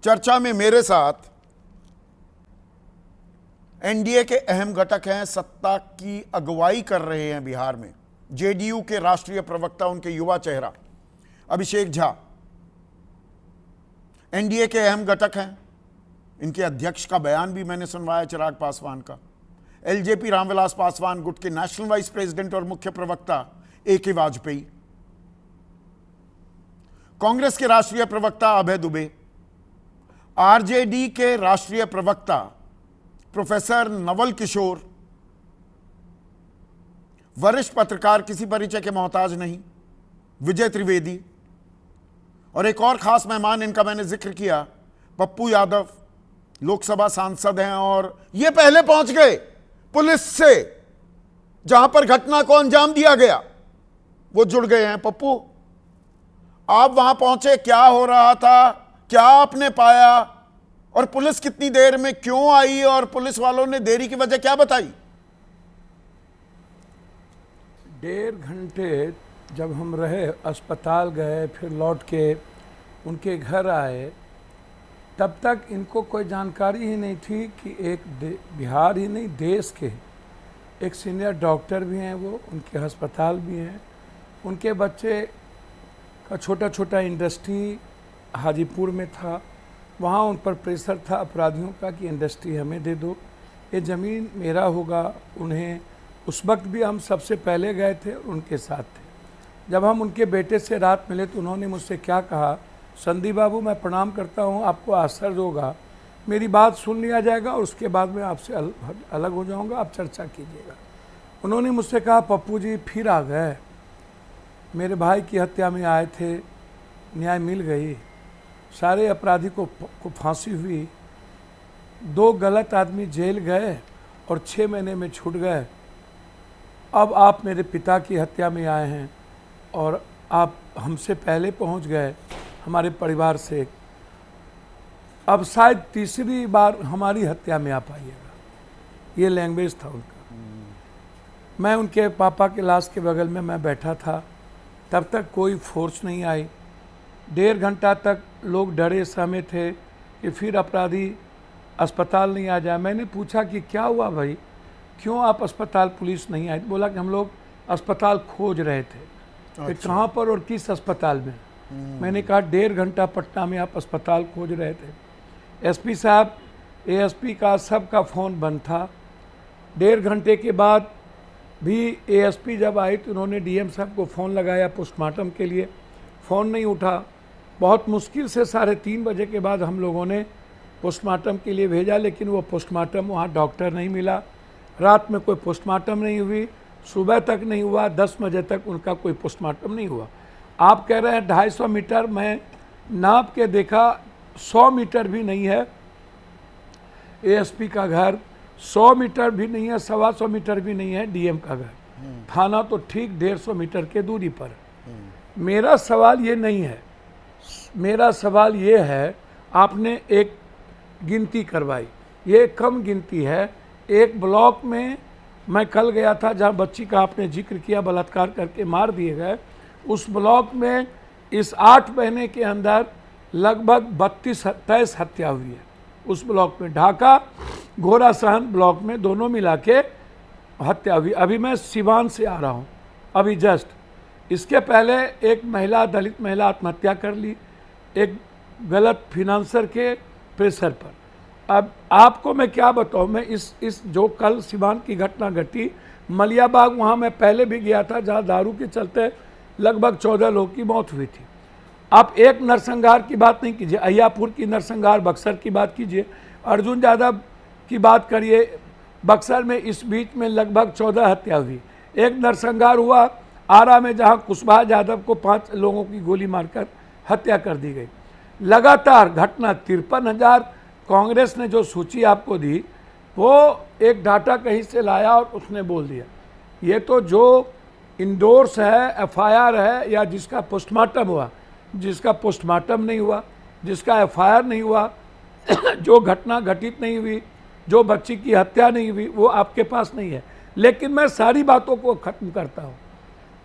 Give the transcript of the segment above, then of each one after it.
चर्चा में मेरे साथ एनडीए के अहम घटक हैं, सत्ता की अगुवाई कर रहे हैं बिहार में, जेडीयू के राष्ट्रीय प्रवक्ता, उनके युवा चेहरा अभिषेक झा। एनडीए के अहम घटक हैं, इनके अध्यक्ष का बयान भी मैंने सुनवाया, चिराग पासवान का। एलजेपी रामविलास पासवान, गुट के नेशनल वाइस प्रेसिडेंट और मुख्य प्रवक्ता ए.के. वाजपेयी। कांग्रेस के राष्ट्रीय प्रवक्ता अभय दुबे, आरजेडी के राष्ट्रीय प्रवक्ता प्रोफेसर नवल किशोर, वरिष्ठ पत्रकार, किसी परिचय के मोहताज नहीं, विजय त्रिवेदी, और एक और खास मेहमान, इनका मैंने जिक्र किया, पप्पू यादव, लोकसभा सांसद हैं और ये पहले पहुंच गए पुलिस से जहां पर घटना को अंजाम दिया गया, वो जुड़ गए हैं। पप्पू, आप वहां पहुंचे, क्या हो रहा था, क्या आपने पाया, और पुलिस कितनी देर में क्यों आई और पुलिस वालों ने देरी की वजह क्या बताई? 1.5 घंटे जब हम रहे, अस्पताल गए, फिर लौट के उनके घर आए, तब तक इनको कोई जानकारी ही नहीं थी कि एक बिहार ही नहीं देश के एक सीनियर डॉक्टर भी हैं, वो उनके अस्पताल भी हैं, उनके बच्चे का छोटा छोटा इंडस्ट्री हाजीपुर में था, वहाँ उन पर प्रेशर था अपराधियों का कि इंडस्ट्री हमें दे दो, ये ज़मीन मेरा होगा। उन्हें उस वक्त भी हम सबसे पहले गए थे, उनके साथ थे। जब हम उनके बेटे से रात मिले तो उन्होंने मुझसे क्या कहा, संदीप बाबू मैं प्रणाम करता हूँ, आपको आश्चर्य होगा, मेरी बात सुन लिया जाएगा और उसके बाद मैं आपसे अलग हो जाऊँगा, आप चर्चा कीजिएगा। उन्होंने मुझसे कहा, पप्पू जी फिर आ गए, मेरे भाई की हत्या में आए थे, न्याय मिल गई, सारे अपराधी को फांसी हुई, 2 गलत आदमी जेल गए और 6 महीने में छूट गए। अब आप मेरे पिता की हत्या में आए हैं और आप हमसे पहले पहुंच गए हमारे परिवार से, अब शायद तीसरी बार हमारी हत्या में आप आइएगा। ये लैंग्वेज था उनका। मैं उनके पापा के लाश के बगल में मैं बैठा था, तब तक कोई फोर्स नहीं आई। 1.5 घंटा तक लोग डरे सहमे थे कि फिर अपराधी अस्पताल नहीं आ जाए। मैंने पूछा कि क्या हुआ भाई, क्यों आप अस्पताल, पुलिस नहीं आई? बोला कि हम लोग अस्पताल खोज रहे थे। कि कहाँ पर और किस अस्पताल में? मैंने कहा 1.5 घंटा पटना में आप अस्पताल खोज रहे थे। एसपी साहब, एएसपी का, सबका फ़ोन बंद था। 1.5 घंटे के बाद भी एएसपी जब आई तो उन्होंने डीएम साहब को फ़ोन लगाया पोस्टमार्टम के लिए, फ़ोन नहीं उठा। बहुत मुश्किल से 3:30 बजे के बाद हम लोगों ने पोस्टमार्टम के लिए भेजा, लेकिन वो पोस्टमार्टम, वहाँ डॉक्टर नहीं मिला। रात में कोई पोस्टमार्टम नहीं हुई, सुबह तक नहीं हुआ, 10 बजे तक उनका कोई पोस्टमार्टम नहीं हुआ। आप कह रहे हैं 250 मीटर, मैं नाप के देखा 100 मीटर भी नहीं है एएसपी का घर, 100 मीटर भी नहीं है, 125 मीटर भी नहीं है डीएम का घर। थाना तो ठीक 150 मीटर के दूरी पर है। मेरा सवाल ये नहीं है, मेरा सवाल ये है, आपने एक गिनती करवाई, ये कम गिनती है। एक ब्लॉक में मैं कल गया था जहाँ बच्ची का आपने जिक्र किया, बलात्कार करके मार दिए गए, उस ब्लॉक में इस 8 महीने के अंदर लगभग 32-23 हत्या हुई है उस ब्लॉक में। ढाका घोड़ासहन ब्लॉक में दोनों मिला के हत्या हुई। अभी मैं सिवान से आ रहा हूँ, अभी जस्ट। इसके पहले एक महिला, दलित महिला आत्महत्या कर ली, एक गलत फिनांसर के प्रेशर पर। अब आपको मैं क्या बताऊँ, मैं इस जो कल सिवान की घटना घटी, मलियाबाग, वहाँ मैं पहले भी गया था, जहाँ दारू के चलते लगभग 14 लोग की मौत हुई थी। आप एक नरसंहार की बात नहीं कीजिए, अय्यापुर की नरसंहार, बक्सर की बात कीजिए, अर्जुन यादव की बात करिए, बक्सर में इस बीच में लगभग 14 हत्या हुई। एक नरसंहार हुआ आरा में, जहां कुशवाहा यादव को 5 लोगों की गोली मारकर हत्या कर दी गई। लगातार घटना 53,000। कांग्रेस ने जो सूची आपको दी, वो एक डाटा कहीं से लाया और उसने बोल दिया। ये तो जो इंडोर्स है, एफआईआर है, या जिसका पोस्टमार्टम हुआ, जिसका पोस्टमार्टम नहीं हुआ, जिसका एफआईआर नहीं हुआ, जो घटना घटित नहीं हुई, जो बच्ची की हत्या नहीं हुई, वो आपके पास नहीं है। लेकिन मैं सारी बातों को ख़त्म करता हूँ।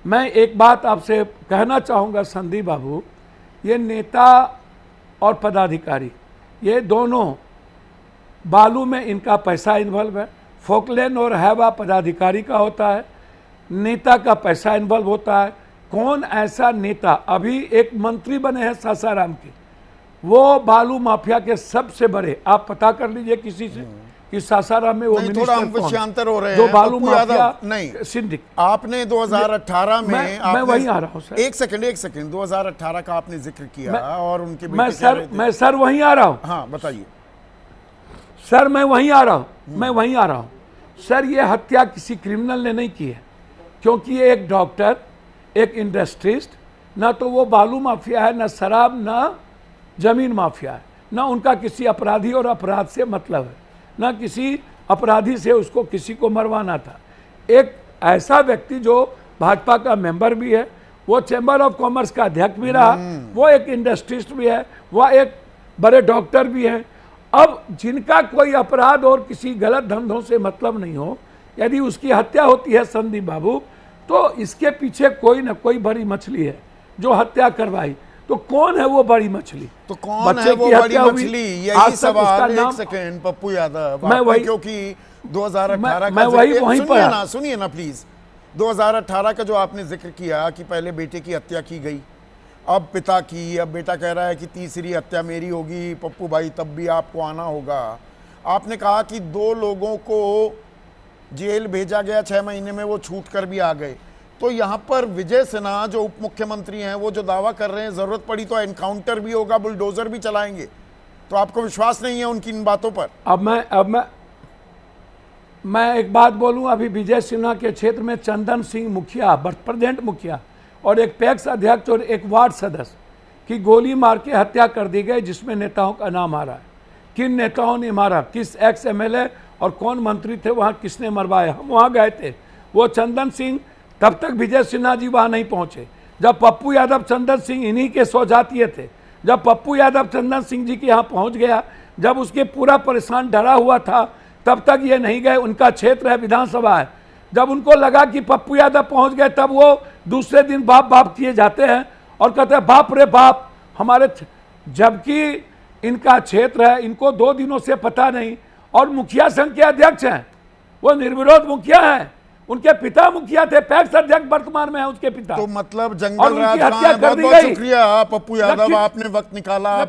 मैं एक बात आपसे कहना चाहूँगा संदीप बाबू, ये नेता और पदाधिकारी, ये दोनों बालू में इनका पैसा इन्वॉल्व है, फोकलेन और हैवा पदाधिकारी का होता है, नेता का पैसा इन्वॉल्व होता है। कौन ऐसा नेता, अभी एक मंत्री बने हैं सासाराम के, वो बालू माफिया के सबसे बड़े, आप पता कर लीजिए किसी से कि सासाराम में वो नहीं, थोड़ा हम मिनिस्टर कौन विषयांतर हो रहे जो हैं बालू पप्पू यादव। माफिया नहीं, सिंडिक। आपने 2018 में मैं वहीं आ रहा हूं सर। एक सेकंड 2018 का आपने जिक्र किया और उनके बेटे मैं कह रहे थे। मैं सर वहीं आ रहा हूं हाँ बताइए। सर, मैं वहीं आ रहा हूं सर। ये हत्या किसी क्रिमिनल ने नहीं की है, क्योंकि ये एक डॉक्टर, एक इंडस्ट्रिस्ट, ना तो वो बालू माफिया है, ना शराब, ना जमीन माफिया है, ना उनका किसी अपराधी और अपराध से मतलब है, ना किसी अपराधी से उसको किसी को मरवाना था। एक ऐसा व्यक्ति जो भाजपा का मेंबर भी है, वो चैम्बर ऑफ कॉमर्स का अध्यक्ष भी रहा, वो एक इंडस्ट्रिस्ट भी है, वह एक बड़े डॉक्टर भी हैं। अब जिनका कोई अपराध और किसी गलत धंधों से मतलब नहीं हो, यदि उसकी हत्या होती है संदीप बाबू, तो इसके पीछे कोई ना कोई बड़ी मछली है जो हत्या करवाई। तो कौन है वो बड़ी मछली? तो कौन बच्चे है वो की बड़ी हत्या हुई, मछली? आज यही तक सवाल। उसका एक सेकंड पप्पू यादव, मैं आपने वही- क्योंकि 2018 मैं का वही जिक्र- वहीं पर सुनिए ना प्लीज। 2018 का जो आपने जिक्र किया कि पहले बेटे की हत्या की गई, अब पिता की, अब बेटा कह रहा है कि तीसरी हत्या मेरी होगी, पप्पू भाई तब भी आपको आना होगा। आपने कहा कि 2 लोगों को जेल भेजा गया, 6 महीने में वो छूट कर भी आ गए। तो यहाँ पर विजय सिन्हा जो उप मुख्यमंत्री हैं, वो जो दावा कर रहे हैं जरूरत पड़ी तो एनकाउंटर भी होगा, बुलडोजर भी चलाएंगे, तो आपको विश्वास नहीं है उनकी इन बातों पर? अब मैं एक बात बोलूं, अभी विजय सिन्हा के क्षेत्र में चंदन सिंह मुखिया, प्रेजेंट मुखिया, और एक पैक्स अध्यक्ष और एक वार्ड सदस्य की गोली मार के हत्या कर दी गई, जिसमें नेताओं का नाम आ रहा है। किन नेताओं ने मारा, किस एक्स एमएलए और कौन मंत्री थे वहाँ, किसने मरवाया? हम वहाँ गए थे। वो चंदन सिंह, तब तक विजय सिन्हा जी वहाँ नहीं पहुँचे। जब पप्पू यादव चंदन सिंह इन्हीं के सौजातीय थे, जब पप्पू यादव चंदन सिंह जी के यहाँ पहुँच गया, जब उसके पूरा परेशान डरा हुआ था, तब तक ये नहीं गए। उनका क्षेत्र है, विधानसभा है। जब उनको लगा कि पप्पू यादव पहुँच गए, तब वो दूसरे दिन बाप बाप किए जाते हैं और कहते हैं बाप रे बाप हमारे, जबकि इनका क्षेत्र है, इनको 2 दिनों से पता नहीं। और मुखिया संघ के अध्यक्ष हैं, वो निर्विरोध मुखिया हैं, उनके पिता मुखिया थे, पैक्स अध्यक्ष वर्तमान में है उसके पिता। तो मतलब और जंगल उनकी राज हत्या कहाँ है? कर बहुत दी बहुत गई। शुक्रिया पप्पू यादव, लक्ष्मी- आपने वक्त निकाला।